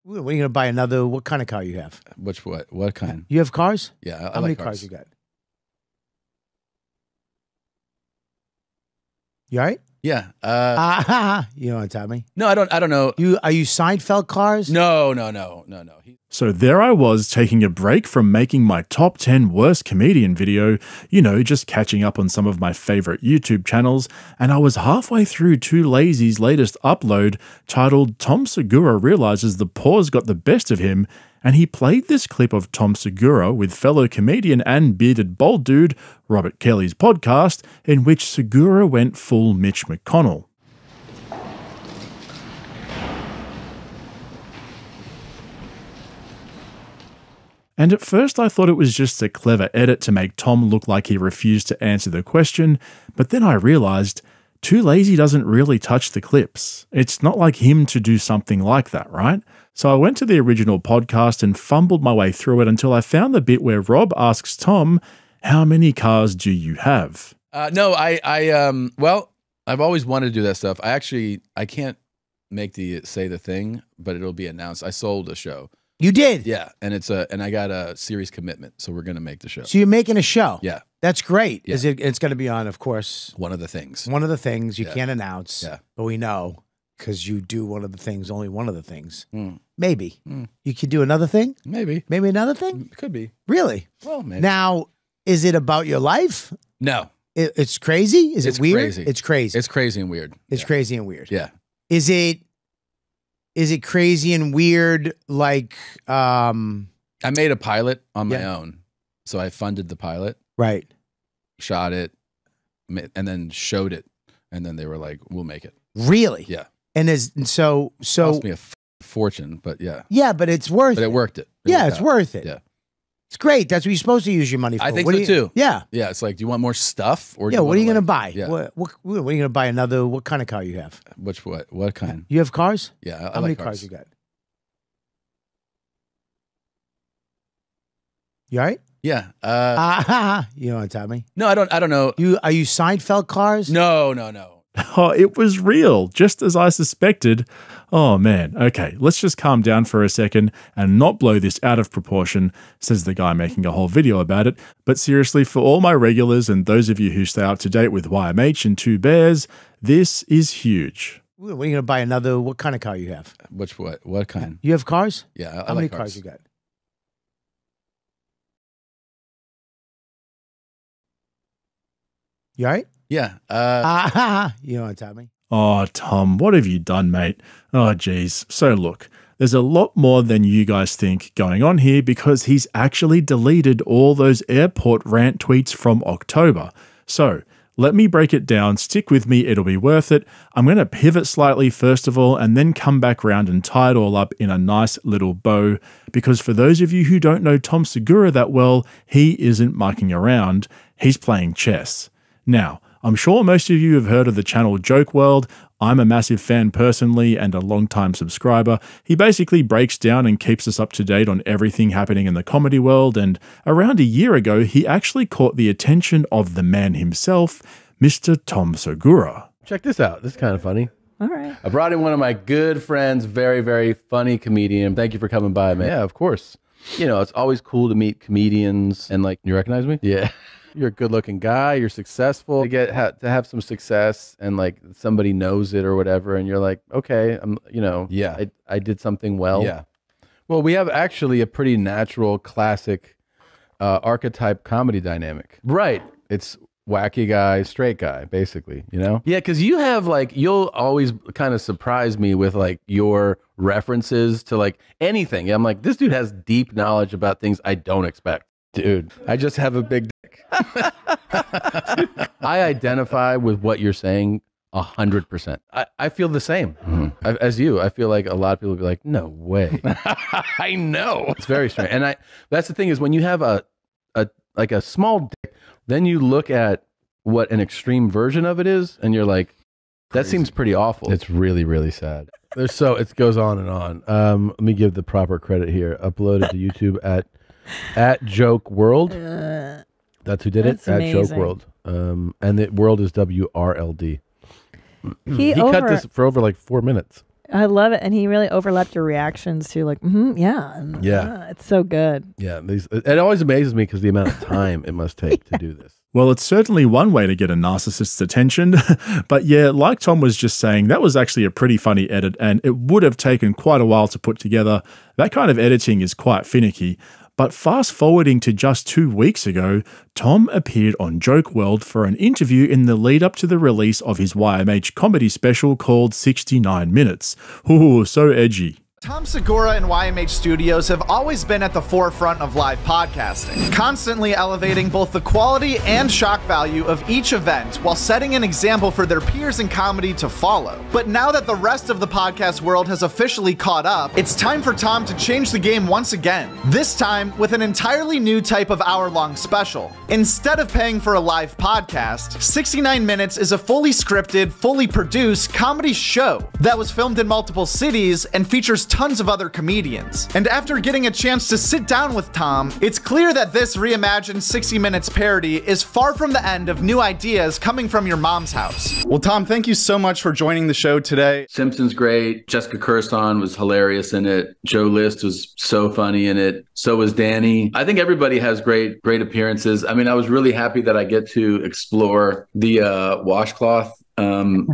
When are you gonna buy another? What kind of car you have? What kind? You have cars? Yeah. How many cars you got? You all right? Yeah. You don't want to tell me? No, I don't know. Are you Seinfeld cars? No. So there I was taking a break from making my top 10 worst comedian video, you know, just catching up on some of my favorite YouTube channels, and I was halfway through Too Lazy's latest upload titled Tom Segura Realizes the Pause Got the Best of Him, and he played this clip of Tom Segura with fellow comedian and bearded bald dude Robert Kelly's podcast, in which Segura went full Mitch McConnell. And at first I thought it was just a clever edit to make Tom look like he refused to answer the question, but then I realized Too Lazy doesn't really touch the clips. It's not like him to do something like that, right? So I went to the original podcast and fumbled my way through it until I found the bit where Rob asks Tom, "How many cars do you have?" No, well, I've always wanted to do that stuff. I can't make say the thing, but it'll be announced. I sold a show. You did? Yeah, and I got a series commitment, so we're gonna make the show. So you're making a show? Yeah. That's great. Yeah. It's going to be on, of course. One of the things. One of the things you can't announce. Yeah. But we know because you do one of the things, only one of the things. Maybe. You could do another thing? Maybe. Maybe another thing? Could be. Really? Well, maybe. Now, is it about your life? No. It's crazy? It's weird? Crazy. It's crazy. It's crazy and weird. It's crazy and weird. Yeah. Is it crazy and weird like I made a pilot on my own. So I funded the pilot. Right. Shot it and then showed it, and then they were like, "We'll make it." Really? Yeah. And so cost me a fortune, but yeah. Yeah, but it's worth it. But it worked it. It's worth it. Yeah. It's great. That's what you're supposed to use your money for. I think so too. Yeah. Yeah. It's like, do you want more stuff, or what are you going to buy? Yeah. What are you going to buy another? What kind of car you have? What kind? You have cars? Yeah. How many cars you got? You all right? Yeah. You don't want to tell me? No, I don't know. Are you Seinfeld cars? No. Oh, it was real, just as I suspected. Oh man, okay, let's just calm down for a second and not blow this out of proportion, says the guy making a whole video about it. But seriously, for all my regulars and those of you who stay up to date with YMH and Two Bears, this is huge. When are you going to buy another? What kind of car you have? What kind? You have cars? Yeah. How many cars you got? You all right? Yeah. You don't want to tell me? Oh, Tom, what have you done, mate? Oh, geez. So look, there's a lot more than you guys think going on here because he's actually deleted all those airport rant tweets from October. So let me break it down. Stick with me. It'll be worth it. I'm going to pivot slightly first of all and then come back around and tie it all up in a nice little bow because for those of you who don't know Tom Segura that well, he isn't mucking around. He's playing chess. Now, I'm sure most of you have heard of the channel Joke World. I'm a massive fan personally and a long-time subscriber. He basically breaks down and keeps us up to date on everything happening in the comedy world, and around a year ago, he actually caught the attention of the man himself, Mr. Tom Segura. Check this out. This is kind of funny. All right. I brought in one of my good friends, very, very funny comedian. Thank you for coming by, man. Yeah, of course. You know, it's always cool to meet comedians and like, you recognize me? Yeah. You're a good-looking guy. You're successful. To have some success, and like somebody knows it or whatever, and you're like, okay, I did something well. Yeah. Well, we have actually a pretty natural, classic archetype comedy dynamic. Right. It's wacky guy, straight guy, basically. You know? Yeah, because you have like you'll always kind of surprise me with like your references to like anything. I'm like, this dude has deep knowledge about things I don't expect. Dude, I just have a big dick. I identify with what you're saying 100%. I feel the same as you. I feel like a lot of people will be like, no way. I know. It's very strange. And that's the thing is when you have a small dick, then you look at what an extreme version of it is, and you're like, that seems pretty awful. It's really, really sad. It goes on and on. Let me give the proper credit here. Uploaded to YouTube at Joke World. That's who did it. Amazing. At Joke World. And the world is WRLD. He cut this for over like 4 minutes. I love it. And he really overlapped your reactions to like, yeah. And, it's so good. Yeah. It always amazes me because the amount of time it must take to do this. Well, it's certainly one way to get a narcissist's attention. But yeah, like Tom was just saying, that was actually a pretty funny edit, and it would have taken quite a while to put together. That kind of editing is quite finicky. But fast forwarding to just 2 weeks ago, Tom appeared on Joke World for an interview in the lead up to the release of his YMH comedy special called 69 Minutes. Ooh, so edgy. Tom Segura and YMH Studios have always been at the forefront of live podcasting, constantly elevating both the quality and shock value of each event while setting an example for their peers in comedy to follow. But now that the rest of the podcast world has officially caught up, it's time for Tom to change the game once again, this time with an entirely new type of hour-long special. Instead of paying for a live podcast, 69 Minutes is a fully scripted, fully produced comedy show that was filmed in multiple cities and features tons of other comedians. And after getting a chance to sit down with Tom, it's clear that this reimagined 60 Minutes parody is far from the end of new ideas coming from your mom's house. Well, Tom, thank you so much for joining the show today. Simpson's great. Jessica Kirson was hilarious in it. Joe List was so funny in it. So was Danny. I think everybody has great appearances. I mean, I was really happy that I get to explore the washcloth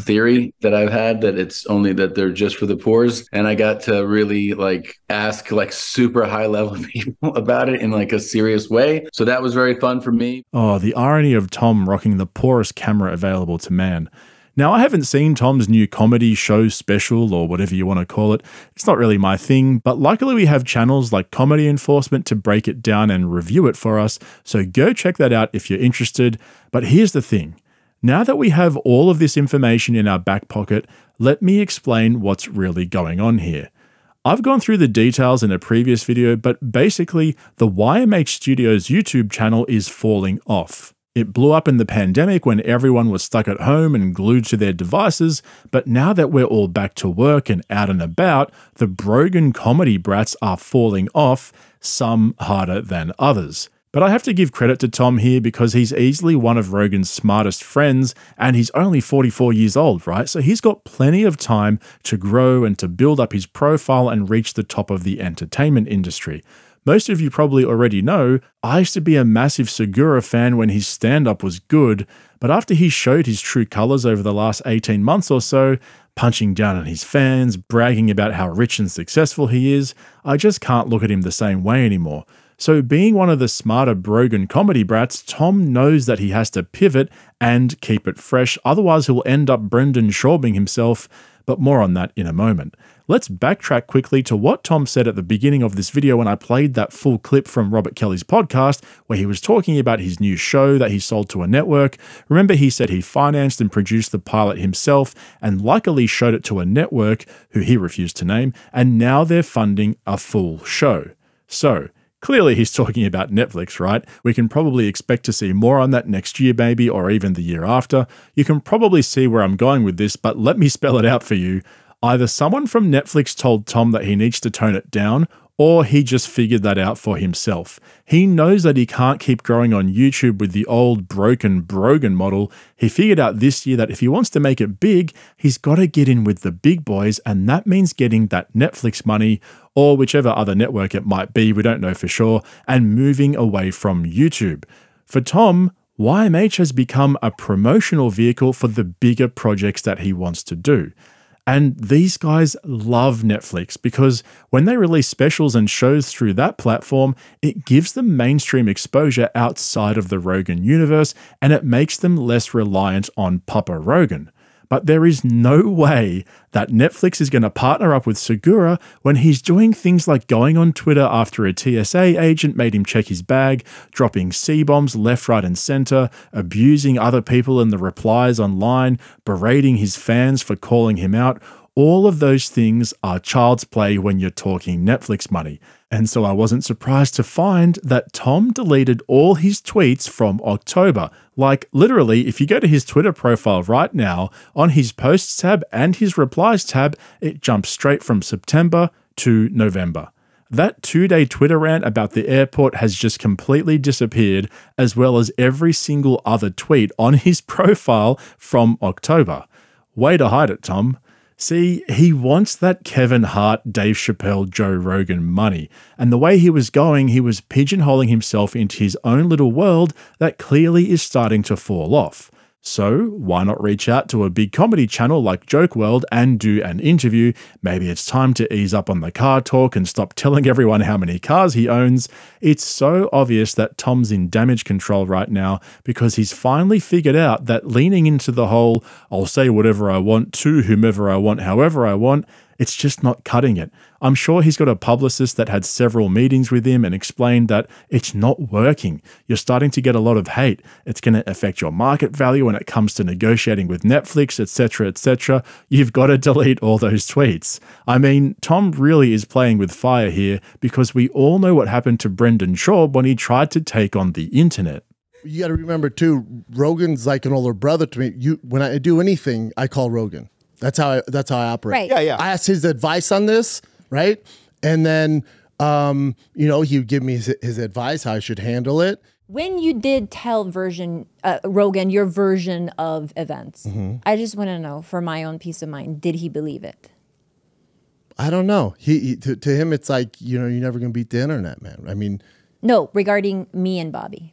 theory that I've had, that it's only that they're just for the pores, and I got to really like ask like super high level people about it in like a serious way, so that was very fun for me. Oh, the irony of Tom rocking the poorest camera available to man. Now, I haven't seen Tom's new comedy show special, or whatever you want to call it. It's not really my thing, but luckily we have channels like Comedy Enforcement to break it down and review it for us, so go check that out if you're interested. But here's the thing. Now that we have all of this information in our back pocket, let me explain what's really going on here. I've gone through the details in a previous video, but basically, the YMH Studios YouTube channel is falling off. It blew up in the pandemic when everyone was stuck at home and glued to their devices, but now that we're all back to work and out and about, the Brogan comedy brats are falling off, some harder than others. But I have to give credit to Tom here because he's easily one of Rogan's smartest friends, and he's only 44 years old, right? So he's got plenty of time to grow and to build up his profile and reach the top of the entertainment industry. Most of you probably already know, I used to be a massive Segura fan when his stand-up was good, but after he showed his true colors over the last 18 months or so, punching down on his fans, bragging about how rich and successful he is, I just can't look at him the same way anymore. So being one of the smarter Brogan comedy brats, Tom knows that he has to pivot and keep it fresh, otherwise he'll end up Brendan Schaubing himself, but more on that in a moment. Let's backtrack quickly to what Tom said at the beginning of this video when I played that full clip from Robert Kelly's podcast where he was talking about his new show that he sold to a network. Remember, he said he financed and produced the pilot himself and luckily showed it to a network, who he refused to name, and now they're funding a full show. So, clearly he's talking about Netflix, right? We can probably expect to see more on that next year maybe, or even the year after. You can probably see where I'm going with this, but let me spell it out for you. Either someone from Netflix told Tom that he needs to tone it down, or he just figured that out for himself. He knows that he can't keep growing on YouTube with the old broken Brogan model. He figured out this year that if he wants to make it big, he's got to get in with the big boys, and that means getting that Netflix money, or whichever other network it might be, we don't know for sure, and moving away from YouTube. For Tom, YMH has become a promotional vehicle for the bigger projects that he wants to do. And these guys love Netflix because when they release specials and shows through that platform, it gives them mainstream exposure outside of the Rogan universe, and it makes them less reliant on Papa Rogan. But there is no way that Netflix is going to partner up with Segura when he's doing things like going on Twitter after a TSA agent made him check his bag, dropping C-bombs left, right, and center, abusing other people in the replies online, berating his fans for calling him out. All of those things are child's play when you're talking Netflix money. And so I wasn't surprised to find that Tom deleted all his tweets from October. Like, literally, if you go to his Twitter profile right now, on his posts tab and his replies tab, it jumps straight from September to November. That 2-day Twitter rant about the airport has just completely disappeared, as well as every single other tweet on his profile from October. Way to hide it, Tom. See, he wants that Kevin Hart, Dave Chappelle, Joe Rogan money. And the way he was going, he was pigeonholing himself into his own little world that clearly is starting to fall off. So why not reach out to a big comedy channel like Joke World and do an interview? Maybe it's time to ease up on the car talk and stop telling everyone how many cars he owns. It's so obvious that Tom's in damage control right now because he's finally figured out that leaning into the whole, I'll say whatever I want to whomever I want, however I want, it's just not cutting it. I'm sure he's got a publicist that had several meetings with him and explained that it's not working. You're starting to get a lot of hate. It's going to affect your market value when it comes to negotiating with Netflix, etc., etc. You've got to delete all those tweets. I mean, Tom really is playing with fire here because we all know what happened to Brendan Schaub when he tried to take on the internet. You got to remember too, Rogan's like an older brother to me. When I do anything, I call Rogan. That's how I operate. Right. Yeah. I asked his advice on this, right? And then, you know, he would give me his advice, how I should handle it. When you did tell Rogan your version of events, I just want to know, for my own peace of mind, did he believe it? I don't know. To him, it's like, you know, you're never going to beat the internet, man. I mean. No, regarding me and Bobby.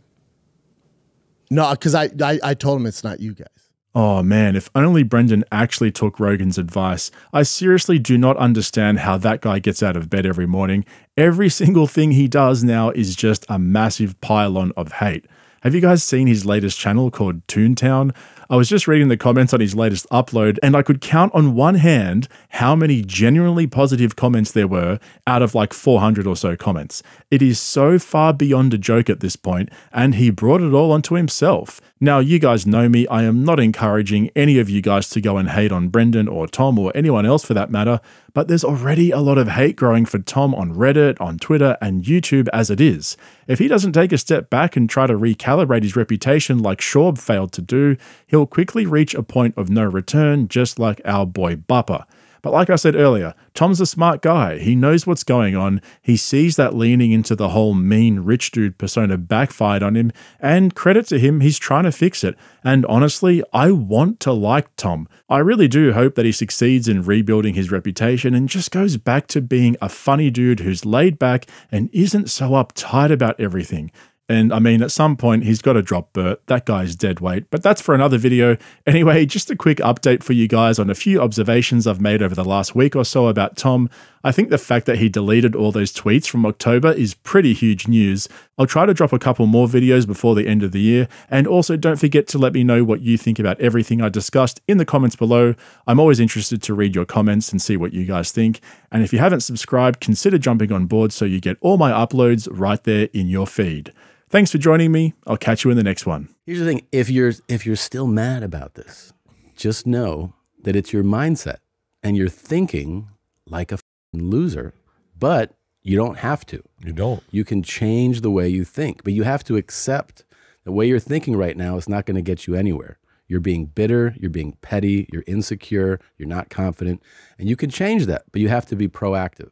No, because I told him it's not you guys. Oh man, if only Brendan actually took Rogan's advice. I seriously do not understand how that guy gets out of bed every morning. Every single thing he does now is just a massive pylon of hate. Have you guys seen his latest channel called Toontown? I was just reading the comments on his latest upload and I could count on one hand how many genuinely positive comments there were out of like 400 or so comments. It is so far beyond a joke at this point, and he brought it all onto himself. Now, you guys know me, I am not encouraging any of you guys to go and hate on Brendan or Tom or anyone else for that matter, but there's already a lot of hate growing for Tom on Reddit, on Twitter, and YouTube as it is. If he doesn't take a step back and try to recalibrate his reputation like Schaub failed to do, he'll quickly reach a point of no return, just like our boy Bupper. But like I said earlier, Tom's a smart guy. He knows what's going on. He sees that leaning into the whole mean rich dude persona backfired on him, and credit to him, he's trying to fix it. And honestly, I want to like Tom. I really do hope that he succeeds in rebuilding his reputation and just goes back to being a funny dude who's laid back and isn't so uptight about everything. And I mean, at some point, he's got to drop Bert. That guy's dead weight, but that's for another video. Anyway, just a quick update for you guys on a few observations I've made over the last week or so about Tom. I think the fact that he deleted all those tweets from October is pretty huge news. I'll try to drop a couple more videos before the end of the year. And also don't forget to let me know what you think about everything I discussed in the comments below. I'm always interested to read your comments and see what you guys think. And if you haven't subscribed, consider jumping on board so you get all my uploads right there in your feed. Thanks for joining me. I'll catch you in the next one. Here's the thing. If you're still mad about this, just know that it's your mindset and you're thinking like a loser, but you don't have to. You don't. You can change the way you think, but you have to accept the way you're thinking right now is not going to get you anywhere. You're being bitter, you're being petty, you're insecure, you're not confident, and you can change that, but you have to be proactive.